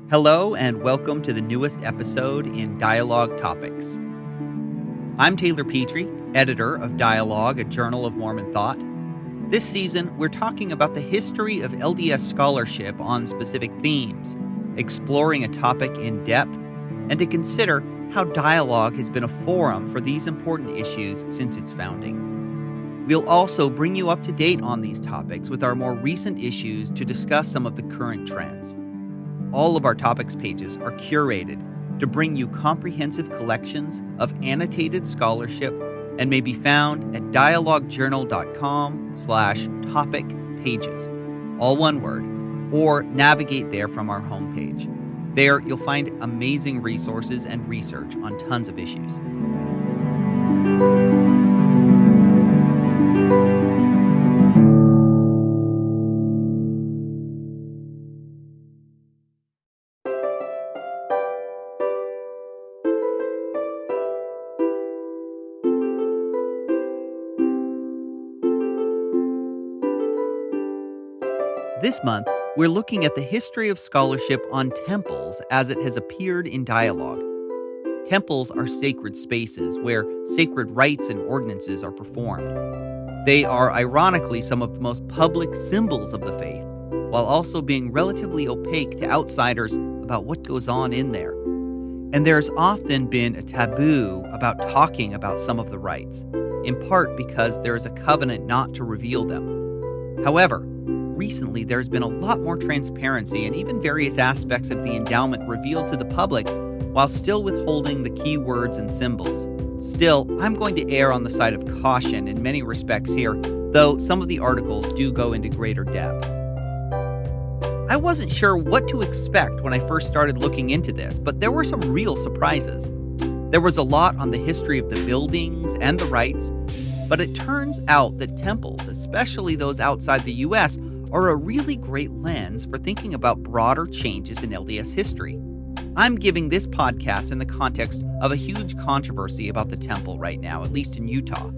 Hello and welcome to the newest episode in Dialogue Topics. I'm Taylor Petrey, editor of Dialogue, a Journal of Mormon Thought. This season, we're talking about the history of LDS scholarship on specific themes, exploring a topic in depth, and to consider how dialogue has been a forum for these important issues since its founding. We'll also bring you up to date on these topics with our more recent issues to discuss some of the current trends. All of our topics pages are curated to bring you comprehensive collections of annotated scholarship and may be found at dialoguejournal.com/topic pages, all one word, or navigate there from our homepage. There, you'll find amazing resources and research on tons of issues. This month, we're looking at the history of scholarship on temples as it has appeared in dialogue. Temples are sacred spaces where sacred rites and ordinances are performed. They are ironically some of the most public symbols of the faith, while also being relatively opaque to outsiders about what goes on in there. And there's often been a taboo about talking about some of the rites, in part because there is a covenant not to reveal them. However, recently, there's been a lot more transparency and even various aspects of the endowment revealed to the public while still withholding the key words and symbols. Still, I'm going to err on the side of caution in many respects here, though some of the articles do go into greater depth. I wasn't sure what to expect when I first started looking into this, but there were some real surprises. There was a lot on the history of the buildings and the rites, but it turns out that temples, especially those outside the U.S., are a really great lens for thinking about broader changes in LDS history. I'm giving this podcast in the context of a huge controversy about the temple right now, at least in Utah.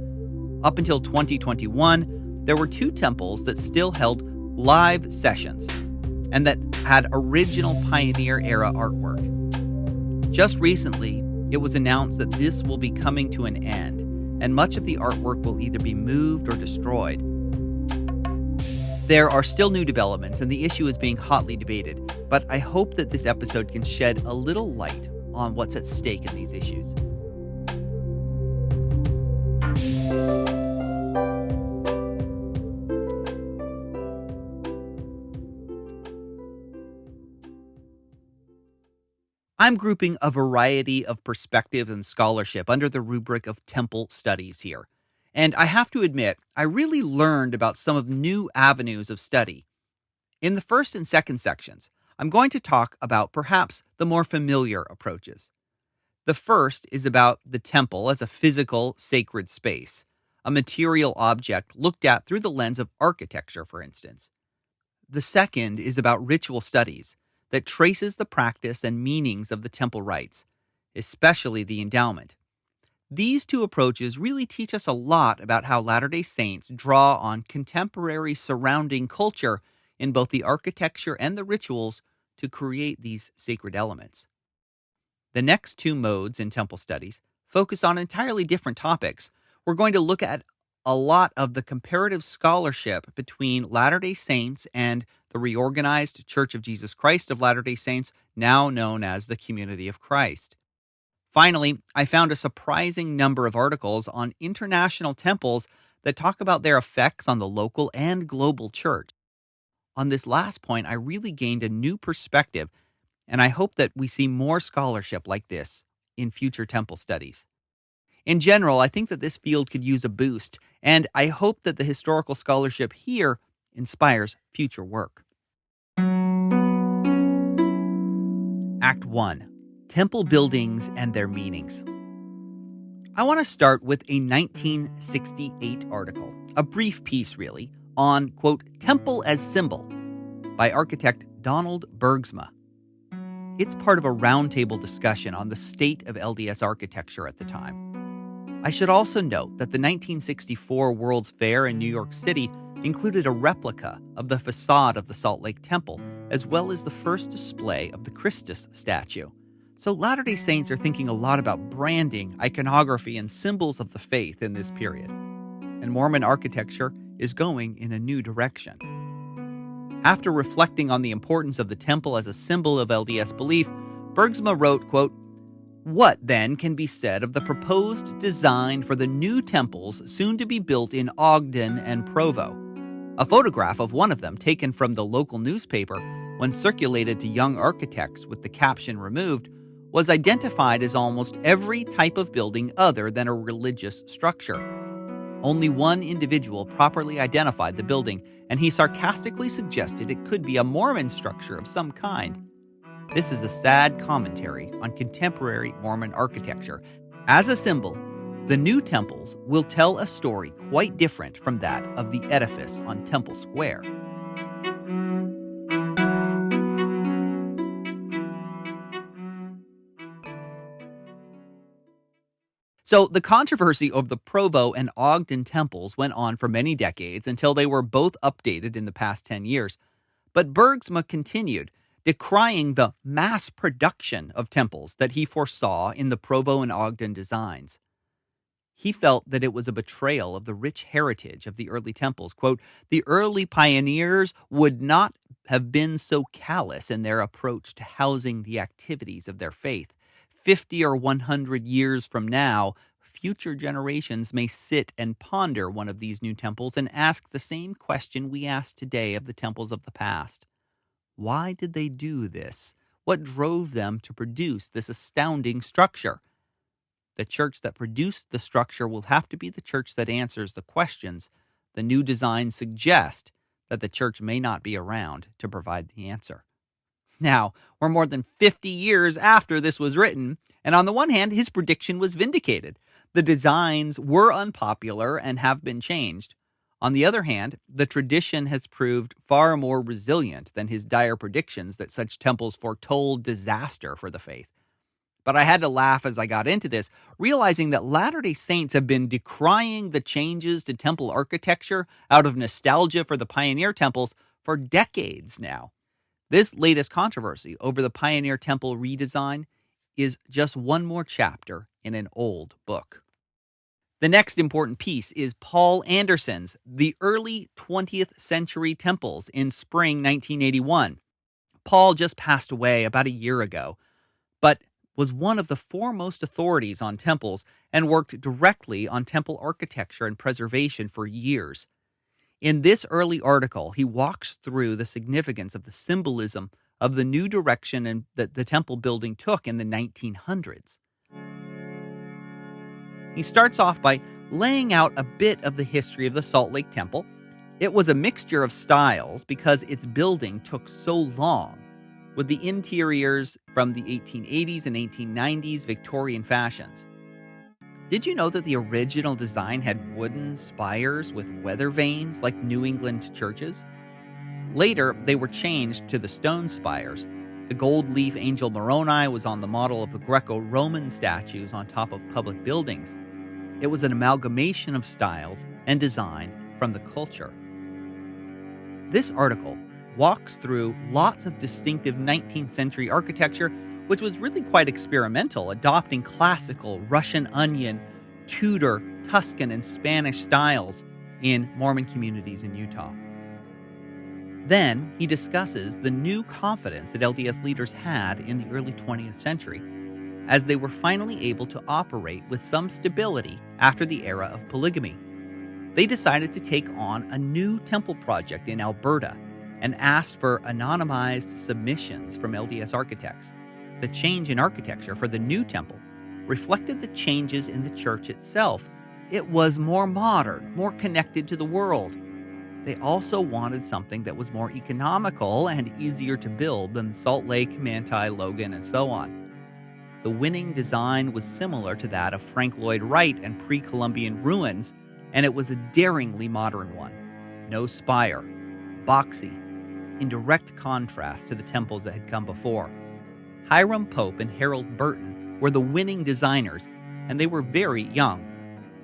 Up until 2021, there were two temples that still held live sessions and that had original pioneer-era artwork. Just recently, it was announced that this will be coming to an end, and much of the artwork will either be moved or destroyed. There are still new developments, and the issue is being hotly debated, but I hope that this episode can shed a little light on what's at stake in these issues. I'm grouping a variety of perspectives and scholarship under the rubric of temple studies here. And I have to admit, I really learned about some of new avenues of study. In the first and second sections, I'm going to talk about perhaps the more familiar approaches. The first is about the temple as a physical, sacred space, a material object looked at through the lens of architecture, for instance. The second is about ritual studies that traces the practice and meanings of the temple rites, especially the endowment. These two approaches really teach us a lot about how Latter-day Saints draw on contemporary surrounding culture in both the architecture and the rituals to create these sacred elements. The next two modes in temple studies focus on entirely different topics. We're going to look at a lot of the comparative scholarship between Latter-day Saints and the reorganized Church of Jesus Christ of Latter-day Saints, now known as the Community of Christ. Finally, I found a surprising number of articles on international temples that talk about their effects on the local and global church. On this last point, I really gained a new perspective, and I hope that we see more scholarship like this in future temple studies. In general, I think that this field could use a boost, and I hope that the historical scholarship here inspires future work. Act 1. Temple buildings and their meanings. I want to start with a 1968 article, a brief piece really, on, quote, Temple as Symbol by architect Donald Bergsma. It's part of a roundtable discussion on the state of LDS architecture at the time. I should also note that the 1964 World's Fair in New York City included a replica of the facade of the Salt Lake Temple, as well as the first display of the Christus statue. So Latter-day Saints are thinking a lot about branding, iconography, and symbols of the faith in this period. And Mormon architecture is going in a new direction. After reflecting on the importance of the temple as a symbol of LDS belief, Bergsma wrote, quote, "What, then, can be said of the proposed design for the new temples soon to be built in Ogden and Provo?" A photograph of one of them, taken from the local newspaper when circulated to young architects with the caption removed, was identified as almost every type of building other than a religious structure. Only one individual properly identified the building, and he sarcastically suggested it could be a Mormon structure of some kind. This is a sad commentary on contemporary Mormon architecture. As a symbol, the new temples will tell a story quite different from that of the edifice on Temple Square. So the controversy over the Provo and Ogden temples went on for many decades until they were both updated in the past 10 years. But Bergsma continued, decrying the mass production of temples that he foresaw in the Provo and Ogden designs. He felt that it was a betrayal of the rich heritage of the early temples. Quote, "The early pioneers would not have been so callous in their approach to housing the activities of their faith. 50 or 100 years from now, future generations may sit and ponder one of these new temples and ask the same question we ask today of the temples of the past. Why did they do this? What drove them to produce this astounding structure? The church that produced the structure will have to be the church that answers the questions. The new designs suggest that the church may not be around to provide the answer." Now, we're more than 50 years after this was written, and on the one hand, his prediction was vindicated. The designs were unpopular and have been changed. On the other hand, the tradition has proved far more resilient than his dire predictions that such temples foretold disaster for the faith. But I had to laugh as I got into this, realizing that Latter-day Saints have been decrying the changes to temple architecture out of nostalgia for the pioneer temples for decades now. This latest controversy over the Pioneer Temple redesign is just one more chapter in an old book. The next important piece is Paul Anderson's The Early 20th Century Temples in spring 1981. Paul just passed away about a year ago, but was one of the foremost authorities on temples and worked directly on temple architecture and preservation for years. In this early article, he walks through the significance of the symbolism of the new direction that the temple building took in the 1900s. He starts off by laying out a bit of the history of the Salt Lake Temple. It was a mixture of styles because its building took so long, with the interiors from the 1880s and 1890s Victorian fashions. Did you know that the original design had wooden spires with weather vanes like New England churches? Later, they were changed to the stone spires. The gold leaf angel Moroni was on the model of the Greco-Roman statues on top of public buildings. It was an amalgamation of styles and design from the culture. This article walks through lots of distinctive 19th century architecture, which was really quite experimental, adopting classical, Russian onion, Tudor, Tuscan, and Spanish styles in Mormon communities in Utah. Then he discusses the new confidence that LDS leaders had in the early 20th century, as they were finally able to operate with some stability after the era of polygamy. They decided to take on a new temple project in Alberta and asked for anonymized submissions from LDS architects. The change in architecture for the new temple reflected the changes in the church itself. It was more modern, more connected to the world. They also wanted something that was more economical and easier to build than Salt Lake, Manti, Logan, and so on. The winning design was similar to that of Frank Lloyd Wright and pre-Columbian ruins, and it was a daringly modern one. No spire, boxy, in direct contrast to the temples that had come before. Hiram Pope and Harold Burton were the winning designers, and they were very young.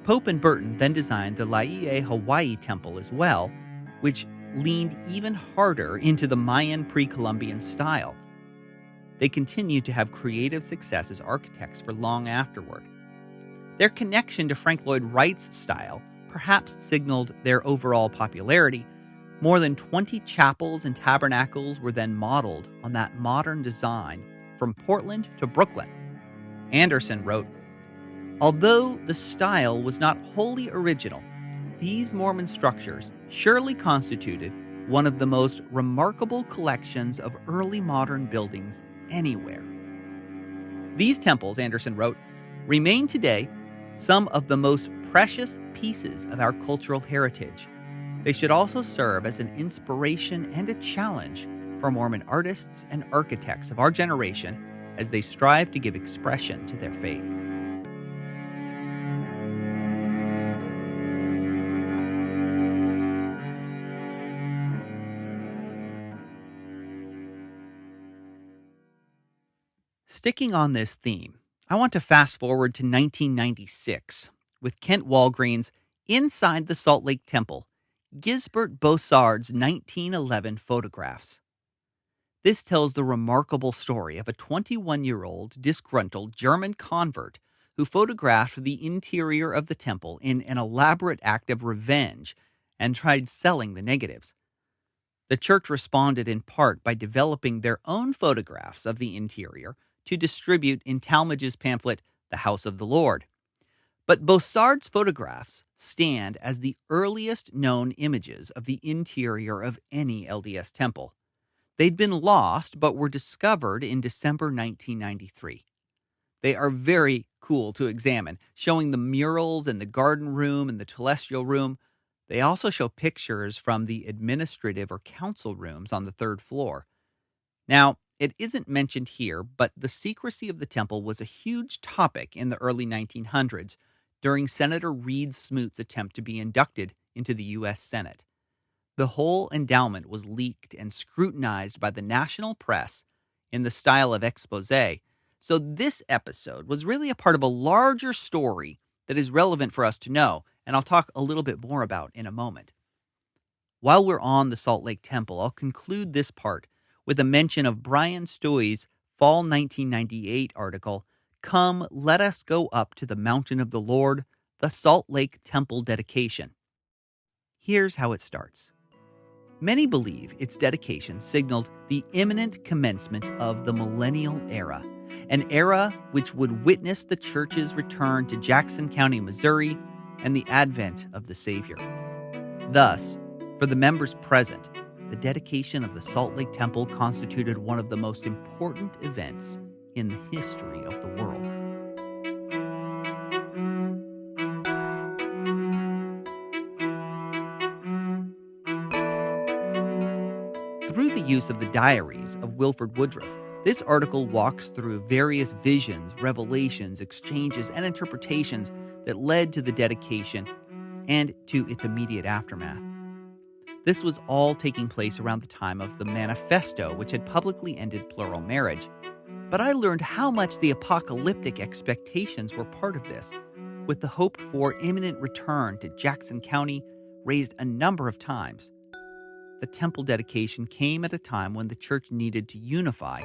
Pope and Burton then designed the Laie Hawaii Temple as well, which leaned even harder into the Mayan pre-Columbian style. They continued to have creative success as architects for long afterward. Their connection to Frank Lloyd Wright's style perhaps signaled their overall popularity. More than 20 chapels and tabernacles were then modeled on that modern design from Portland to Brooklyn. Anderson wrote, "Although the style was not wholly original, these Mormon structures surely constituted one of the most remarkable collections of early modern buildings anywhere." These temples, Anderson wrote, remain today some of the most precious pieces of our cultural heritage. They should also serve as an inspiration and a challenge for Mormon artists and architects of our generation as they strive to give expression to their faith. Sticking on this theme, I want to fast forward to 1996 with Kent Walgreen's Inside the Salt Lake Temple, Gisbert Bossard's 1911 photographs. This tells the remarkable story of a 21-year-old disgruntled German convert who photographed the interior of the temple in an elaborate act of revenge and tried selling the negatives. The church responded in part by developing their own photographs of the interior to distribute in Talmage's pamphlet, The House of the Lord. But Bossard's photographs stand as the earliest known images of the interior of any LDS temple. They'd been lost, but were discovered in December 1993. They are very cool to examine, showing the murals in the garden room and the telestial room. They also show pictures from the administrative or council rooms on the third floor. Now, it isn't mentioned here, but the secrecy of the temple was a huge topic in the early 1900s during Senator Reed Smoot's attempt to be inducted into the U.S. Senate. The whole endowment was leaked and scrutinized by the national press in the style of exposé. So this episode was really a part of a larger story that is relevant for us to know, and I'll talk a little bit more about in a moment. While we're on the Salt Lake Temple, I'll conclude this part with a mention of Brian Stoy's fall 1998 article, Come, Let Us Go Up to the Mountain of the Lord, the Salt Lake Temple Dedication. Here's how it starts. Many believe its dedication signaled the imminent commencement of the millennial era, an era which would witness the church's return to Jackson County, Missouri, and the advent of the Savior. Thus, for the members present, the dedication of the Salt Lake Temple constituted one of the most important events in the history of the world. Through the use of the diaries of Wilford Woodruff, this article walks through various visions, revelations, exchanges, and interpretations that led to the dedication and to its immediate aftermath. This was all taking place around the time of the Manifesto, which had publicly ended plural marriage. But I learned how much the apocalyptic expectations were part of this, with the hope for imminent return to Jackson County raised a number of times. The temple dedication came at a time when the church needed to unify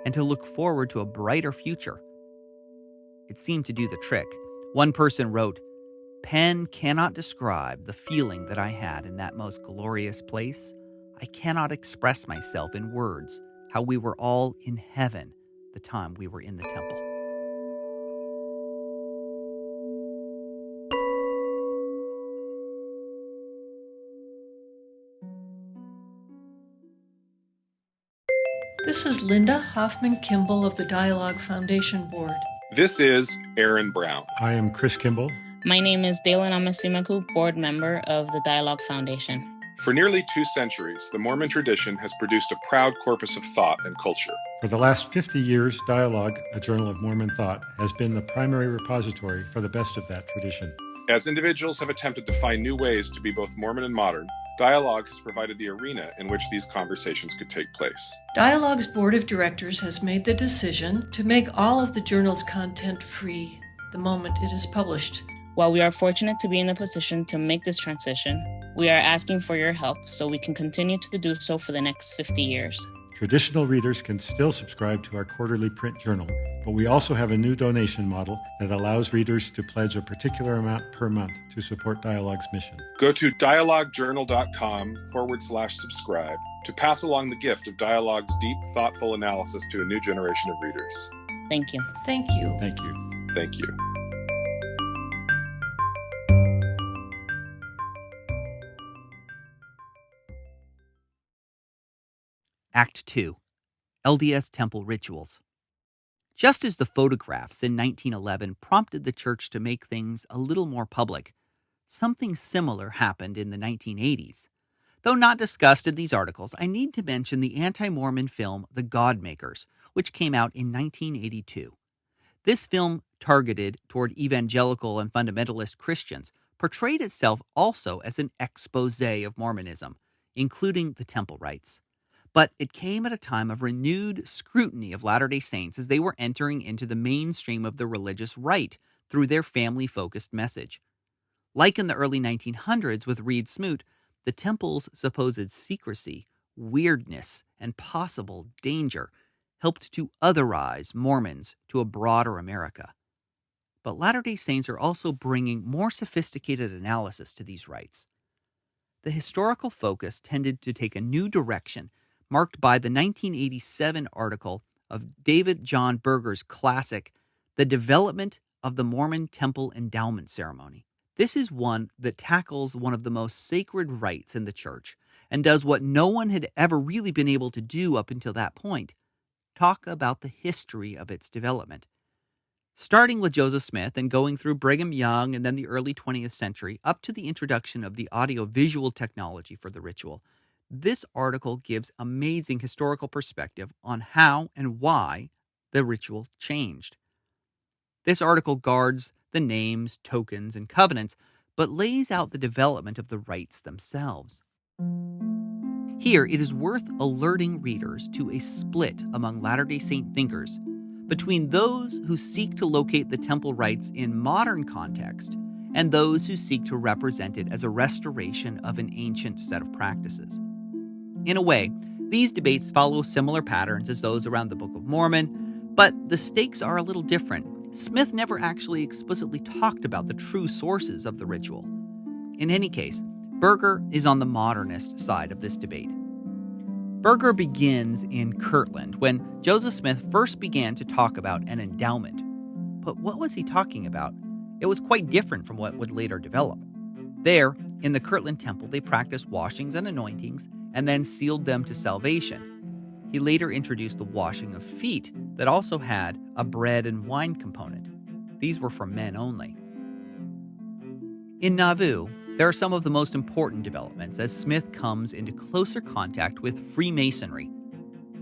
and to look forward to a brighter future. It seemed to do the trick. One person wrote, "Pen cannot describe the feeling that I had in that most glorious place. I cannot express myself in words how we were all in heaven the time we were in the temple." This is Linda Hoffman-Kimball of the Dialogue Foundation Board. This is Aaron Brown. I am Chris Kimball. My name is Dalen Amasimaku, board member of the Dialogue Foundation. For nearly 2 centuries, the Mormon tradition has produced a proud corpus of thought and culture. For the last 50 years, Dialogue, a Journal of Mormon Thought, has been the primary repository for the best of that tradition. As individuals have attempted to find new ways to be both Mormon and modern, Dialogue has provided the arena in which these conversations could take place. Dialogue's board of directors has made the decision to make all of the journal's content free the moment it is published. While we are fortunate to be in the position to make this transition, We are asking for your help so we can continue to do so for the next 50 years. Traditional readers can still subscribe to our quarterly print journal, but we also have a new donation model that allows readers to pledge a particular amount per month to support Dialogue's mission. Go to dialoguejournal.com/subscribe to pass along the gift of Dialogue's deep, thoughtful analysis to a new generation of readers. Thank you. Thank you. Thank you. Thank you. Act 2. LDS Temple Rituals. Just as the photographs in 1911 prompted the church to make things a little more public, something similar happened in the 1980s. Though not discussed in these articles, I need to mention the anti-Mormon film The Godmakers, which came out in 1982. This film, targeted toward evangelical and fundamentalist Christians, portrayed itself also as an exposé of Mormonism, including the temple rites. But it came at a time of renewed scrutiny of Latter-day Saints as they were entering into the mainstream of the religious right through their family-focused message. Like in the early 1900s with Reed Smoot, the temple's supposed secrecy, weirdness, and possible danger helped to otherize Mormons to a broader America. But Latter-day Saints are also bringing more sophisticated analysis to these rites. The historical focus tended to take a new direction, marked by the 1987 article of David John Berger's classic, The Development of the Mormon Temple Endowment Ceremony. This is one that tackles one of the most sacred rites in the church and does what no one had ever really been able to do up until that point: talk about the history of its development. Starting with Joseph Smith and going through Brigham Young and then the early 20th century up to the introduction of the audio-visual technology for the ritual, this article gives amazing historical perspective on how and why the ritual changed. This article guards the names, tokens, and covenants, but lays out the development of the rites themselves. Here, it is worth alerting readers to a split among Latter-day Saint thinkers between those who seek to locate the temple rites in modern context and those who seek to represent it as a restoration of an ancient set of practices. In a way, these debates follow similar patterns as those around the Book of Mormon, but the stakes are a little different. Smith never actually explicitly talked about the true sources of the ritual. In any case, Berger is on the modernist side of this debate. Berger begins in Kirtland when Joseph Smith first began to talk about an endowment. But what was he talking about? It was quite different from what would later develop. There, in the Kirtland Temple, they practiced washings and anointings and then sealed them to salvation. He later introduced the washing of feet that also had a bread and wine component. These were for men only. In Nauvoo, there are some of the most important developments as Smith comes into closer contact with Freemasonry.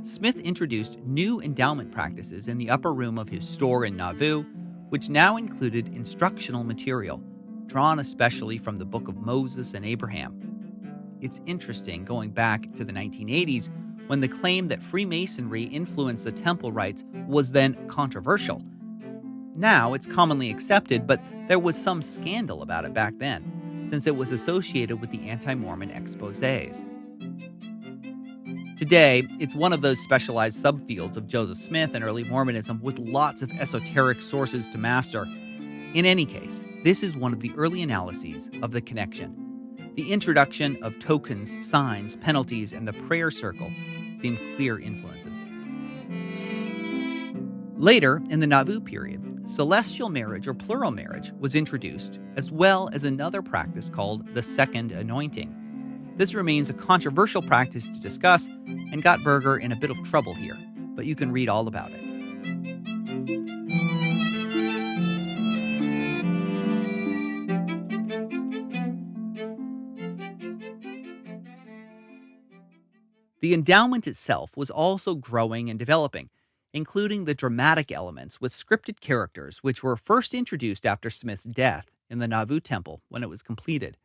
Smith introduced new endowment practices in the upper room of his store in Nauvoo, which now included instructional material, drawn especially from the Book of Moses and Abraham. It's interesting going back to the 1980s when the claim that Freemasonry influenced the temple rites was then controversial. Now it's commonly accepted, but there was some scandal about it back then, since it was associated with the anti-Mormon exposés. Today, it's one of those specialized subfields of Joseph Smith and early Mormonism with lots of esoteric sources to master. In any case, this is one of the early analyses of the connection. The introduction of tokens, signs, penalties, and the prayer circle seem clear influences. Later, in the Nauvoo period, celestial marriage or plural marriage was introduced, as well as another practice called the second anointing. This remains a controversial practice to discuss and got Berger in a bit of trouble here, but you can read all about it. The endowment itself was also growing and developing, including the dramatic elements with scripted characters which were first introduced after Smith's death in the Nauvoo Temple when it was completed.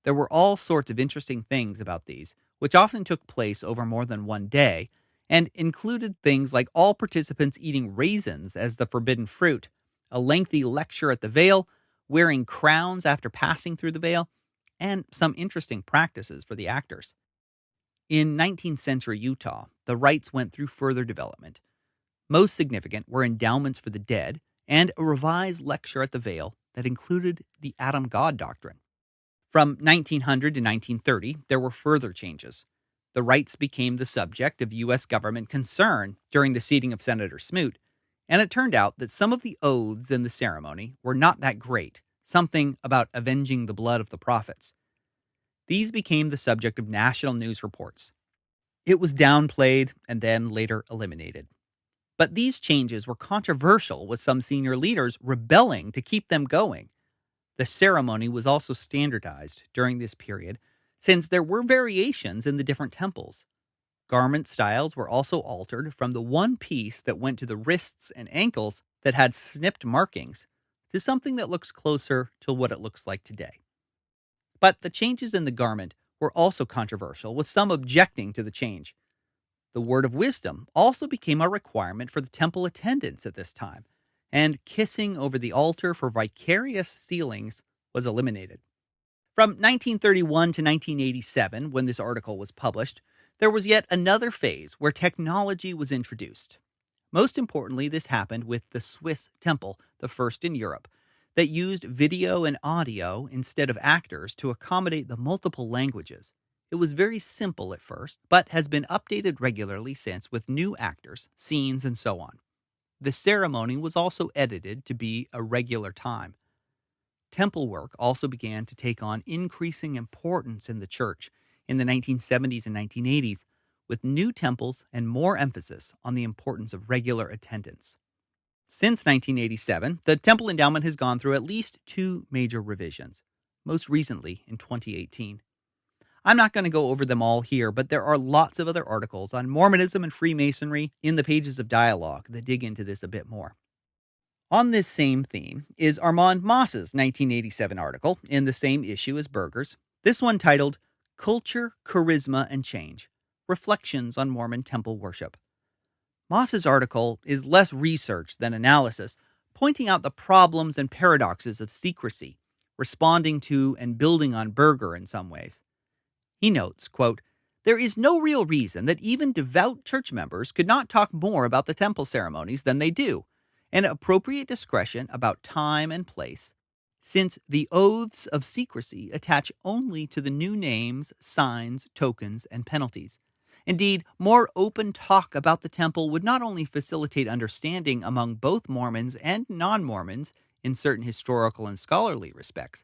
There were all sorts of interesting things about these, which often took place over more than one day, and included things like all participants eating raisins as the forbidden fruit, a lengthy lecture at the veil, wearing crowns after passing through the veil, and some interesting practices for the actors. In 19th century Utah, the rites went through further development. Most significant were endowments for the dead and a revised lecture at the Veil that included the Adam God doctrine. From 1900 to 1930, there were further changes. The rites became the subject of U.S. government concern during the seating of Senator Smoot, and it turned out that some of the oaths in the ceremony were not that great, something about avenging the blood of the prophets. These became the subject of national news reports. It was downplayed and then later eliminated. But these changes were controversial, with some senior leaders rebelling to keep them going. The ceremony was also standardized during this period, since there were variations in the different temples. Garment styles were also altered from the one piece that went to the wrists and ankles that had snipped markings to something that looks closer to what it looks like today. But the changes in the garment were also controversial, with some objecting to the change. The word of wisdom also became a requirement for the temple attendants at this time, and kissing over the altar for vicarious sealings was eliminated. From 1931 to 1987, when this article was published, there was yet another phase where technology was introduced. Most importantly, this happened with the Swiss temple, the first in Europe, that used video and audio instead of actors to accommodate the multiple languages. It was very simple at first, but has been updated regularly since with new actors, scenes, and so on. The ceremony was also edited to be a regular time. Temple work also began to take on increasing importance in the church in the 1970s and 1980s, with new temples and more emphasis on the importance of regular attendance. Since 1987, the Temple Endowment has gone through at least 2 major revisions, most recently in 2018. I'm not going to go over them all here, but there are lots of other articles on Mormonism and Freemasonry in the pages of Dialogue that dig into this a bit more. On this same theme is Armand Moss's 1987 article in the same issue as Berger's, this one titled Culture, Charisma, and Change, Reflections on Mormon Temple Worship. Moss's article is less research than analysis, pointing out the problems and paradoxes of secrecy, responding to and building on Berger in some ways. He notes, quote, "There is no real reason that even devout church members could not talk more about the temple ceremonies than they do, and appropriate discretion about time and place, since the oaths of secrecy attach only to the new names, signs, tokens, and penalties. Indeed, more open talk about the temple would not only facilitate understanding among both Mormons and non-Mormons in certain historical and scholarly respects,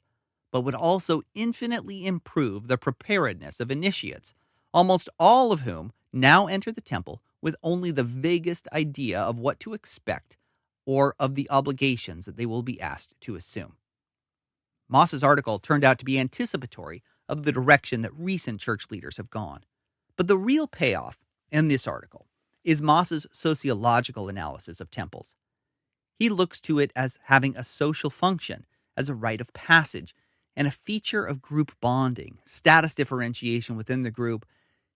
but would also infinitely improve the preparedness of initiates, almost all of whom now enter the temple with only the vaguest idea of what to expect or of the obligations that they will be asked to assume." Moss's article turned out to be anticipatory of the direction that recent church leaders have gone. But the real payoff in this article is Moss's sociological analysis of temples. He looks to it as having a social function, as a rite of passage, and a feature of group bonding, status differentiation within the group,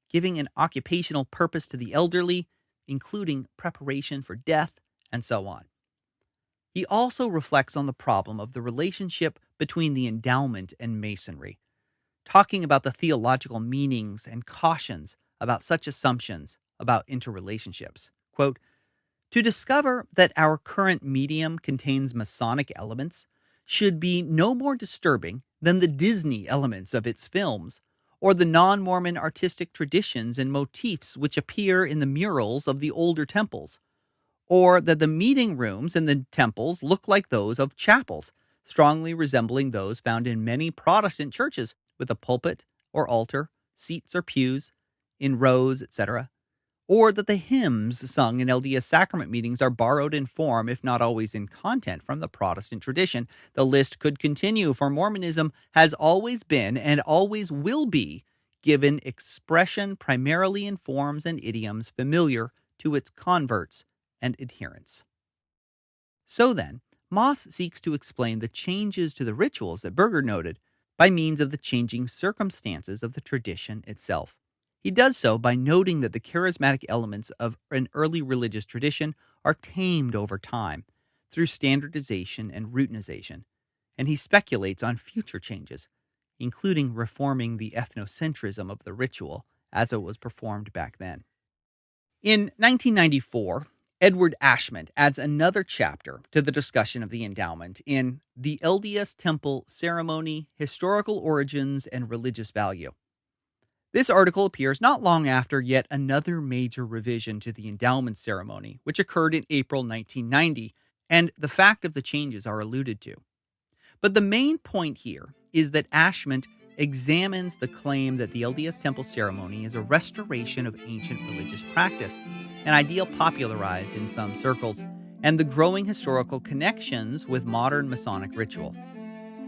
giving an occupational purpose to the elderly, including preparation for death, and so on. He also reflects on the problem of the relationship between the endowment and Masonry, talking about the theological meanings and cautions about such assumptions about interrelationships. Quote, "To discover that our current medium contains Masonic elements should be no more disturbing than the Disney elements of its films, or the non-Mormon artistic traditions and motifs which appear in the murals of the older temples, or that the meeting rooms in the temples look like those of chapels, strongly resembling those found in many Protestant churches, with a pulpit or altar, seats or pews, in rows, etc., or that the hymns sung in LDS sacrament meetings are borrowed in form, if not always in content, from the Protestant tradition. The list could continue, for Mormonism has always been and always will be given expression primarily in forms and idioms familiar to its converts and adherents." So then, Moss seeks to explain the changes to the rituals that Berger noted by means of the changing circumstances of the tradition itself. He does so by noting that the charismatic elements of an early religious tradition are tamed over time through standardization and routinization, and he speculates on future changes. including reforming the ethnocentrism of the ritual as it was performed back then. In 1994, Edward Ashman adds another chapter to the discussion of the endowment in The LDS Temple Ceremony, Historical Origins, and Religious Value. This article appears not long after yet another major revision to the endowment ceremony, which occurred in April 1990, and the fact of the changes are alluded to. But the main point here is that Ashman examines the claim that the LDS Temple ceremony is a restoration of ancient religious practice, an ideal popularized in some circles, and the growing historical connections with modern Masonic ritual.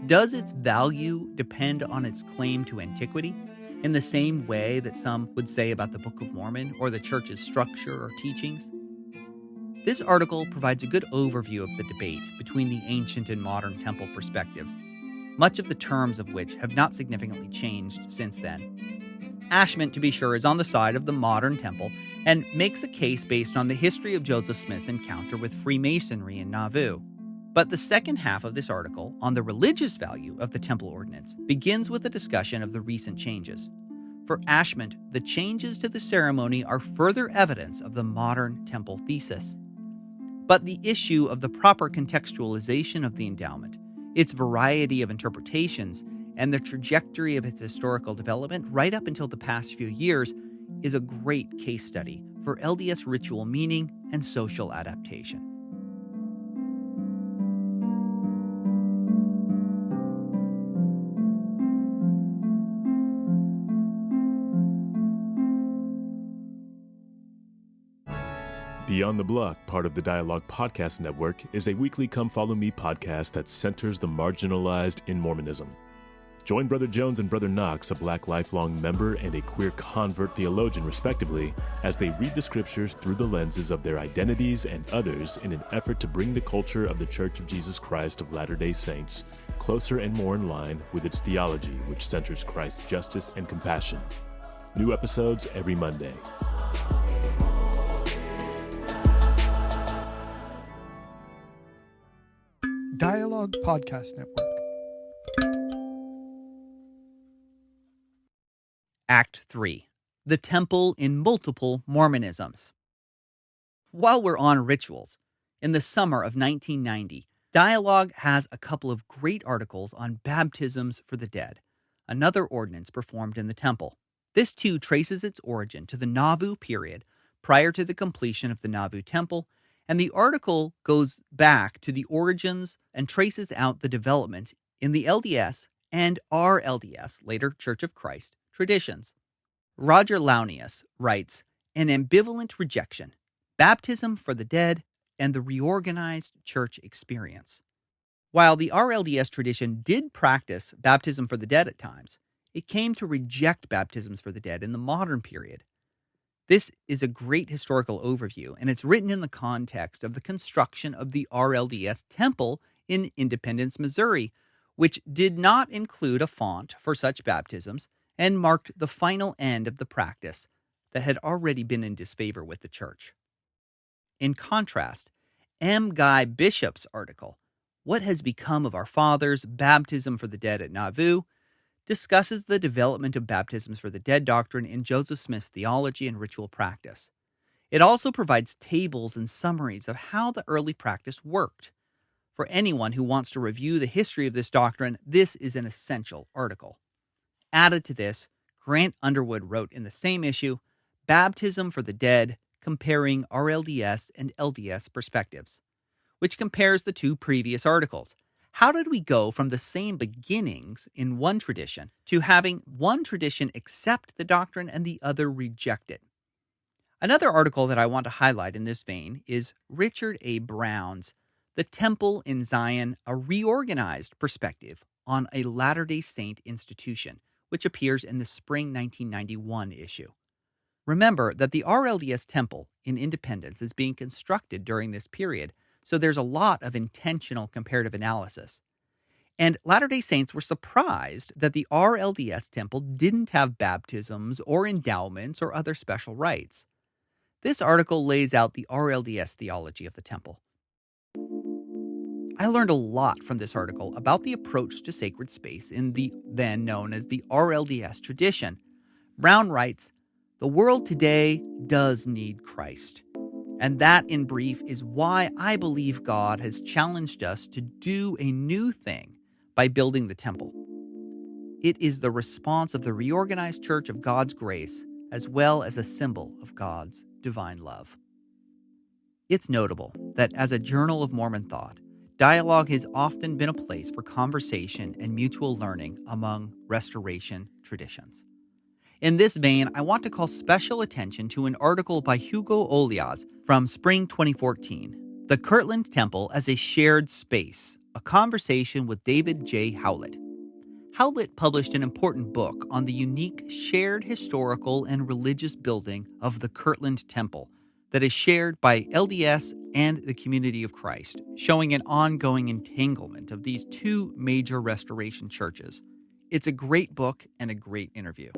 Does its value depend on its claim to antiquity, in the same way that some would say about the Book of Mormon or the Church's structure or teachings? This article provides a good overview of the debate between the ancient and modern temple perspectives, much of the terms of which have not significantly changed since then. Ashman, to be sure, is on the side of the modern temple and makes a case based on the history of Joseph Smith's encounter with Freemasonry in Nauvoo. But the second half of this article, on the religious value of the temple ordinance, begins with a discussion of the recent changes. For Ashman, the changes to the ceremony are further evidence of the modern temple thesis. But the issue of the proper contextualization of the endowment, its variety of interpretations, and the trajectory of its historical development right up until the past few years is a great case study for LDS ritual meaning and social adaptation. Beyond the Block, part of the Dialogue Podcast Network, is a weekly Come Follow Me podcast that centers the marginalized in Mormonism. Join Brother Jones and Brother Knox, a Black lifelong member and a queer convert theologian respectively, as they read the scriptures through the lenses of their identities and others in an effort to bring the culture of the Church of Jesus Christ of Latter-day Saints closer and more in line with its theology, which centers Christ's justice and compassion. New episodes every Monday. Dialogue Podcast Network. Act 3. The Temple in Multiple Mormonisms. While we're on rituals, in the summer of 1990, Dialogue has a couple of great articles on baptisms for the dead, another ordinance performed in the temple. This too traces its origin to the Nauvoo period prior to the completion of the Nauvoo Temple, and the article goes back to the origins and traces out the development in the LDS and RLDS, later Church of Christ, traditions. Roger Launius writes, An ambivalent rejection, baptism for the dead, and the reorganized church experience. While the RLDS tradition did practice baptism for the dead at times, it came to reject baptisms for the dead in the modern period. This is a great historical overview, and it's written in the context of the construction of the RLDS Temple in Independence, Missouri, which did not include a font for such baptisms and marked the final end of the practice that had already been in disfavor with the church. In contrast, M. Guy Bishop's article, What Has Become of Our Fathers, Baptism for the Dead at Nauvoo, discusses the development of baptisms for the dead doctrine in Joseph Smith's theology and ritual practice. It also provides tables and summaries of how the early practice worked. For anyone who wants to review the history of this doctrine, this is an essential article. Added to this, Grant Underwood wrote in the same issue, Baptism for the Dead, Comparing RLDS and LDS Perspectives, which compares the two previous articles. How did we go from the same beginnings in one tradition to having one tradition accept the doctrine and the other reject it? Another article that I want to highlight in this vein is Richard A. Brown's The Temple in Zion, a Reorganized Perspective on a Latter-day Saint Institution, which appears in the spring 1991 issue. Remember that the RLDS Temple in Independence is being constructed during this period, so there's a lot of intentional comparative analysis. And Latter-day Saints were surprised that the RLDS Temple didn't have baptisms or endowments or other special rites. This article lays out the RLDS theology of the temple. I learned a lot from this article about the approach to sacred space in the then known as the RLDS tradition. Brown writes, "The world today does need Christ. And that, in brief, is why I believe God has challenged us to do a new thing by building the temple. It is the response of the reorganized church of God's grace, as well as a symbol of God's divine love." It's notable that as a Journal of Mormon Thought, dialogue has often been a place for conversation and mutual learning among restoration traditions. In this vein, I want to call special attention to an article by Hugo Oliaz from spring 2014, "The Kirtland Temple as a Shared Space, a Conversation with David J. Howlett." Howlett published an important book on the unique shared historical and religious building of the Kirtland Temple that is shared by LDS and the Community of Christ, showing an ongoing entanglement of these two major restoration churches. It's a great book and a great interview.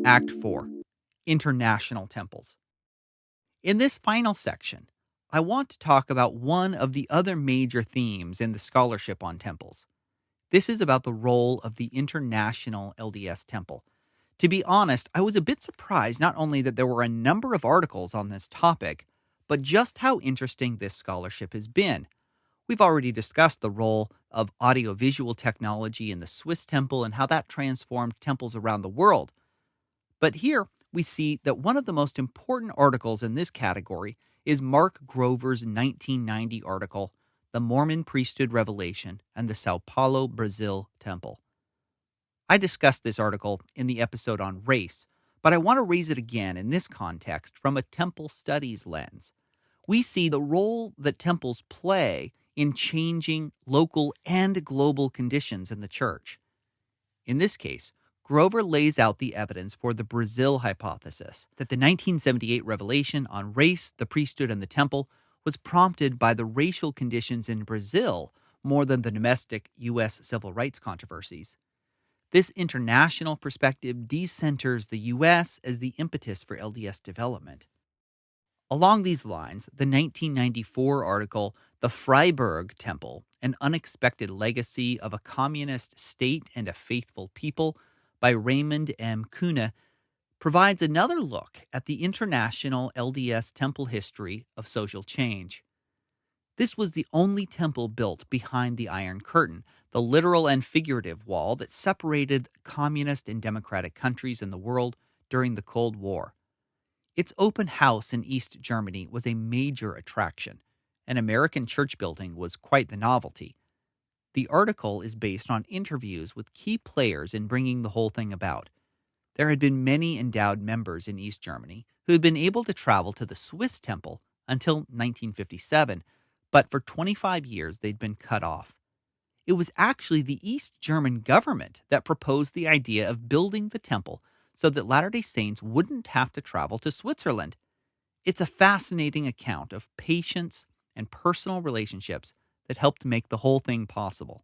Act 4. International Temples. In this final section, I want to talk about one of the other major themes in the scholarship on temples. This is about the role of the International LDS Temple. To be honest, I was a bit surprised not only that there were a number of articles on this topic, but just how interesting this scholarship has been. We've already discussed the role of audiovisual technology in the Swiss temple and how that transformed temples around the world. But here we see that one of the most important articles in this category is Mark Grover's 1990 article, "The Mormon Priesthood Revelation and the Sao Paulo, Brazil Temple." I discussed this article in the episode on race, but I want to raise it again in this context from a temple studies lens. We see the role that temples play in changing local and global conditions in the church. In this case, Grover lays out the evidence for the Brazil hypothesis that the 1978 revelation on race, the priesthood, and the temple was prompted by the racial conditions in Brazil more than the domestic U.S. civil rights controversies. This international perspective decenters the U.S. as the impetus for LDS development. Along these lines, the 1994 article, "The Freiburg Temple, An Unexpected Legacy of a Communist State and a Faithful People," by Raymond M. Kuna, provides another look at the international LDS temple history of social change. This was the only temple built behind the Iron Curtain, the literal and figurative wall that separated communist and democratic countries in the world during the Cold War. Its open house in East Germany was a major attraction. An American church building was quite the novelty. The article is based on interviews with key players in bringing the whole thing about. There had been many endowed members in East Germany who had been able to travel to the Swiss temple until 1957, but for 25 years they'd been cut off. It was actually the East German government that proposed the idea of building the temple so that Latter-day Saints wouldn't have to travel to Switzerland. It's a fascinating account of patience and personal relationships that helped make the whole thing possible.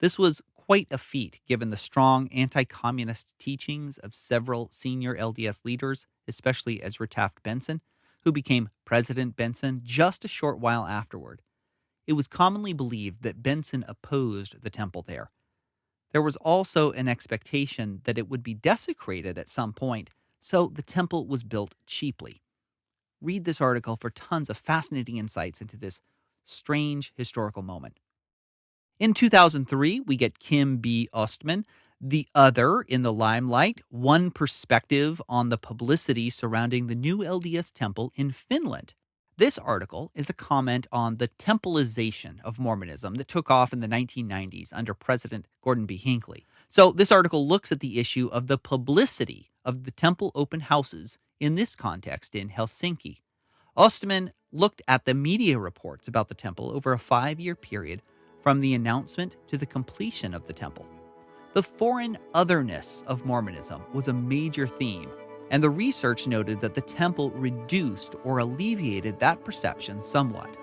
This was quite a feat given the strong anti-communist teachings of several senior LDS leaders, especially Ezra Taft Benson, who became President Benson just a short while afterward. It was commonly believed that Benson opposed the temple there. There was also an expectation that it would be desecrated at some point, so the temple was built cheaply. Read this article for tons of fascinating insights into this strange historical moment. In 2003, we get Kim B. Ostman, "The Other in the Limelight, One Perspective on the Publicity Surrounding the New LDS Temple in Finland." This article is a comment on the templeization of Mormonism that took off in the 1990s under President Gordon B. Hinckley. So this article looks at the issue of the publicity of the temple open houses in this context in Helsinki. Ostman looked at the media reports about the temple over a 5-year period from the announcement to the completion of the temple. The foreign otherness of Mormonism was a major theme, and the research noted that the temple reduced or alleviated that perception somewhat.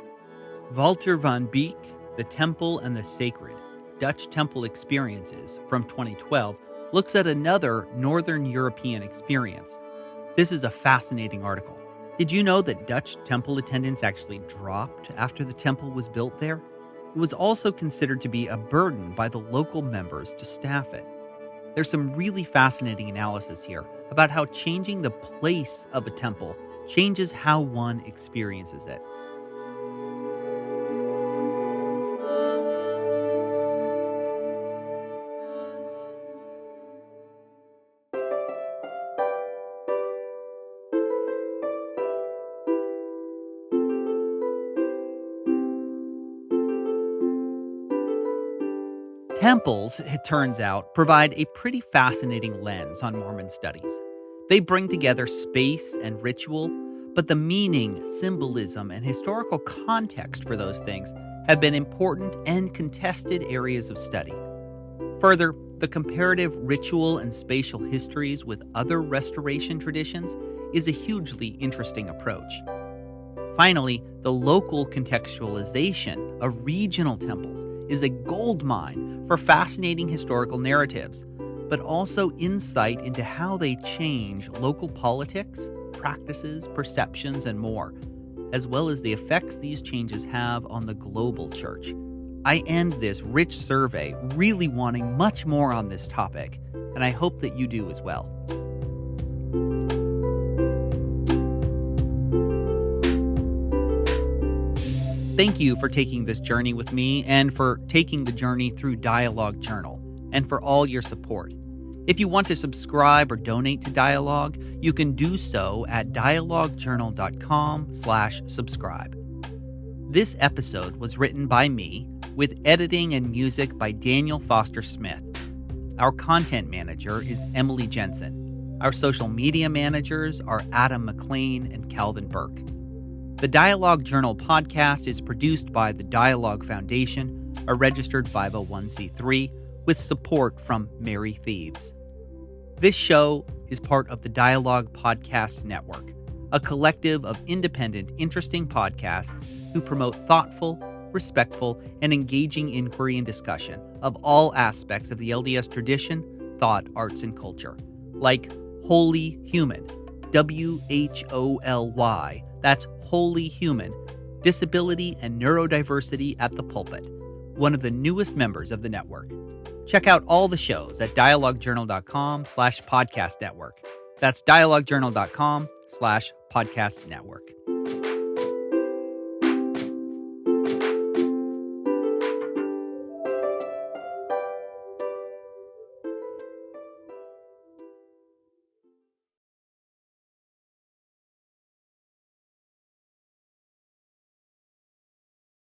Walter van Beek, "The Temple and the Sacred, Dutch Temple Experiences" from 2012, looks at another Northern European experience. This is a fascinating article. Did you know that Dutch temple attendance actually dropped after the temple was built there? It was also considered to be a burden by the local members to staff it. There's some really fascinating analysis here about how changing the place of a temple changes how one experiences it. Temples, it turns out, provide a pretty fascinating lens on Mormon studies. They bring together space and ritual, but the meaning, symbolism, and historical context for those things have been important and contested areas of study. Further, the comparative ritual and spatial histories with other restoration traditions is a hugely interesting approach. Finally, the local contextualization of regional temples is a goldmine for fascinating historical narratives, but also insight into how they change local politics, practices, perceptions, and more, as well as the effects these changes have on the global church. I end this rich survey really wanting much more on this topic, and I hope that you do as well. Thank you for taking this journey with me and for taking the journey through Dialogue Journal, and for all your support. If you want to subscribe or donate to Dialogue, you can do so at dialoguejournal.com/subscribe. This episode was written by me, with editing and music by Daniel Foster Smith. Our content manager is Emily Jensen. Our social media managers are Adam McLean and Calvin Burke. The Dialogue Journal podcast is produced by the Dialogue Foundation, a registered 501c3, with support from Mary Thieves. This show is part of the Dialogue Podcast Network, a collective of independent, interesting podcasts who promote thoughtful, respectful, and engaging inquiry and discussion of all aspects of the LDS tradition, thought, arts, and culture, like Holy Human, WHOLY, that's Holy Human, Disability and Neurodiversity at the Pulpit, one of the newest members of the network. Check out all the shows at dialoguejournal.com/podcast network. That's dialoguejournal.com/podcast network.